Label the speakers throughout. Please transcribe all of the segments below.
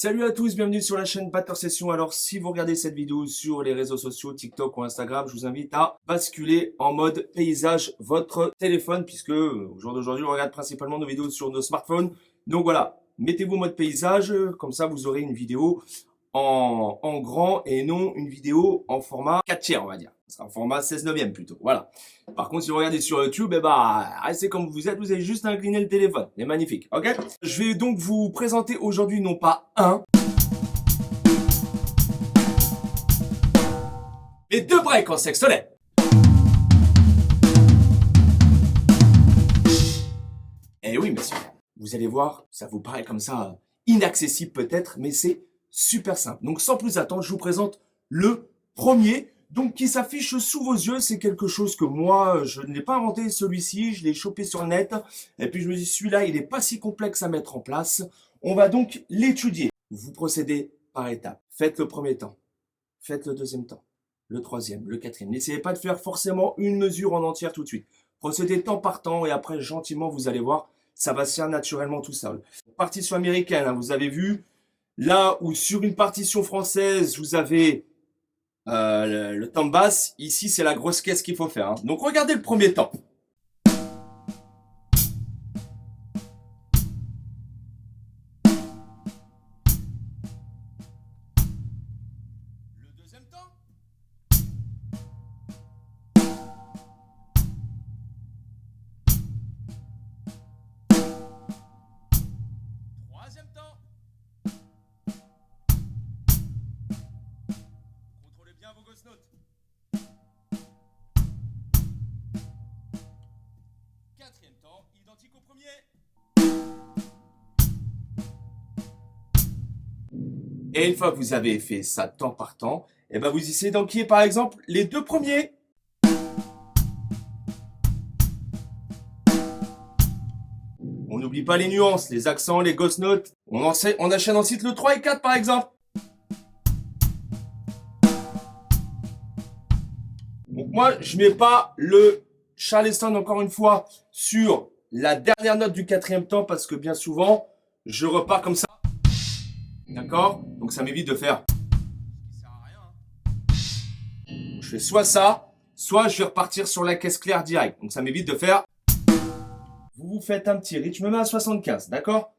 Speaker 1: Salut à tous, bienvenue sur la chaîne Batteur Session. Alors si vous regardez cette vidéo sur les réseaux sociaux, TikTok ou Instagram, je vous invite à basculer en mode paysage votre téléphone puisque au jour d'aujourd'hui on regarde principalement nos vidéos sur nos smartphones. Donc voilà, mettez-vous en mode paysage, comme ça vous aurez une vidéo en grand et non une vidéo en format 4 tiers on va dire. Ce sera en format 16/9 plutôt, voilà. Par contre si vous regardez sur YouTube, restez comme vous êtes, vous avez juste à incliner le téléphone. C'est magnifique, ok? Je vais donc vous présenter aujourd'hui non pas mais deux breaks en sextolet. Eh oui messieurs, vous allez voir, ça vous paraît comme ça inaccessible peut-être, mais c'est super simple. Donc sans plus attendre, je vous présente le premier, donc qui s'affiche sous vos yeux. C'est quelque chose que moi, je ne l'ai pas inventé celui-ci, je l'ai chopé sur le net. Et puis je me dis, celui-là, il n'est pas si complexe à mettre en place. On va donc l'étudier. Vous procédez par étapes. Faites le premier temps, faites le deuxième temps, le troisième, le quatrième. N'essayez pas de faire forcément une mesure en entière tout de suite. Procédez temps par temps et après, gentiment, vous allez voir, ça va se faire naturellement tout seul. Partition américaine, hein, vous avez vu. Là où sur une partition française, vous avez le temps de basse, ici c'est la grosse caisse qu'il faut faire. Hein. Donc regardez le premier temps. Le deuxième temps. Troisième temps. Contrôlez bien vos ghost notes. Quatrième temps, identique au premier. Et une fois que vous avez fait ça temps par temps, et ben vous essayez d'enquiller par exemple les deux premiers. On n'oublie pas les nuances, les accents, les ghost notes. On enchaîne ensuite le 3 et 4 par exemple. Donc moi, je mets pas le Charleston encore une fois sur la dernière note du quatrième temps parce que bien souvent, je repars comme ça. D'accord? Donc ça m'évite de faire. Ce qui sert à rien. Je fais soit ça, soit je vais repartir sur la caisse claire direct. Donc ça m'évite de faire. Vous vous faites un petit rythme, je me mets à 75, d'accord?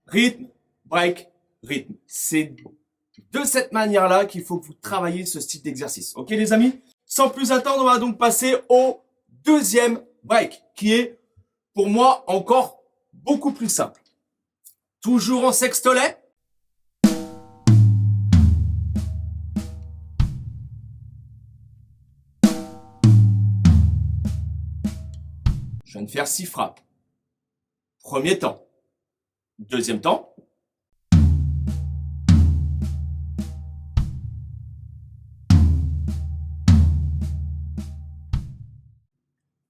Speaker 1: Rythme, break, rythme. C'est de cette manière-là qu'il faut que vous travaillez ce style d'exercice. Ok les amis? Sans plus attendre, on va donc passer au deuxième break, qui est pour moi encore beaucoup plus simple. Toujours en sextolet. Je viens de faire 6 frappes. Premier temps. Deuxième temps.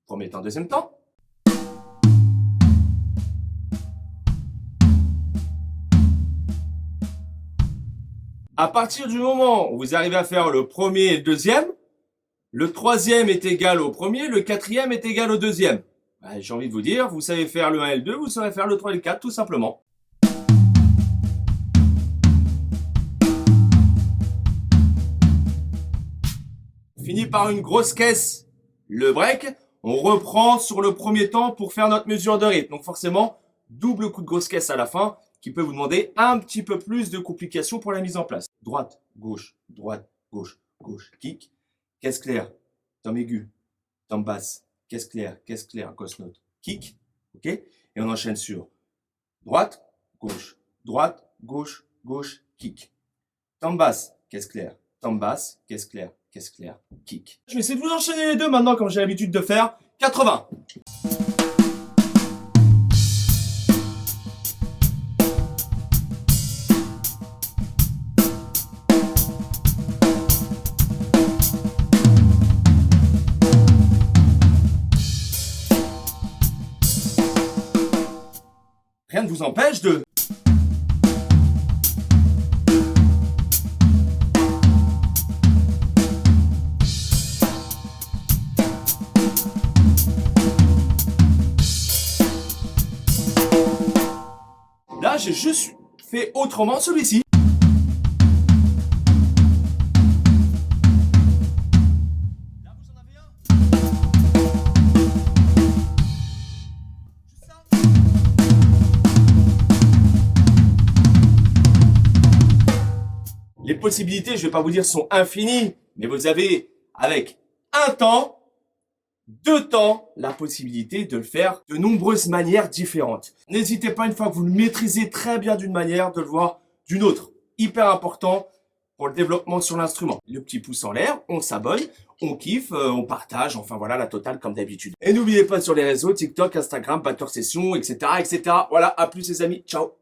Speaker 1: Premier temps, deuxième temps. À partir du moment où vous arrivez à faire le premier et le deuxième, le troisième est égal au premier, le quatrième est égal au deuxième. J'ai envie de vous dire, vous savez faire le 1 et le 2, vous savez faire le 3 et le 4, tout simplement. On finit par une grosse caisse, le break. On reprend sur le premier temps pour faire notre mesure de rythme. Donc forcément, double coup de grosse caisse à la fin qui peut vous demander un petit peu plus de complications pour la mise en place. Droite, gauche, gauche, kick. Caisse claire, tom aigu, tom basse, caisse claire, ghost note, kick. Ok? Et on enchaîne sur droite, gauche, kick. Tom basse, caisse claire, tom basse, caisse claire, kick. Je vais essayer de vous enchaîner les deux maintenant comme j'ai l'habitude de faire. 80. j'ai juste fait autrement celui-ci. Là, vous en avez un. Juste ça. Les possibilités, je vais pas vous dire, sont infinies, mais vous avez, avec un temps, 2 temps, la possibilité de le faire de nombreuses manières différentes. N'hésitez pas, une fois que vous le maîtrisez très bien d'une manière, de le voir d'une autre. Hyper important pour le développement sur l'instrument. Le petit pouce en l'air, on s'abonne, on kiffe, on partage, enfin voilà, la totale comme d'habitude. Et n'oubliez pas sur les réseaux, TikTok, Instagram, Batteur Session, etc., etc. Voilà, à plus les amis, ciao.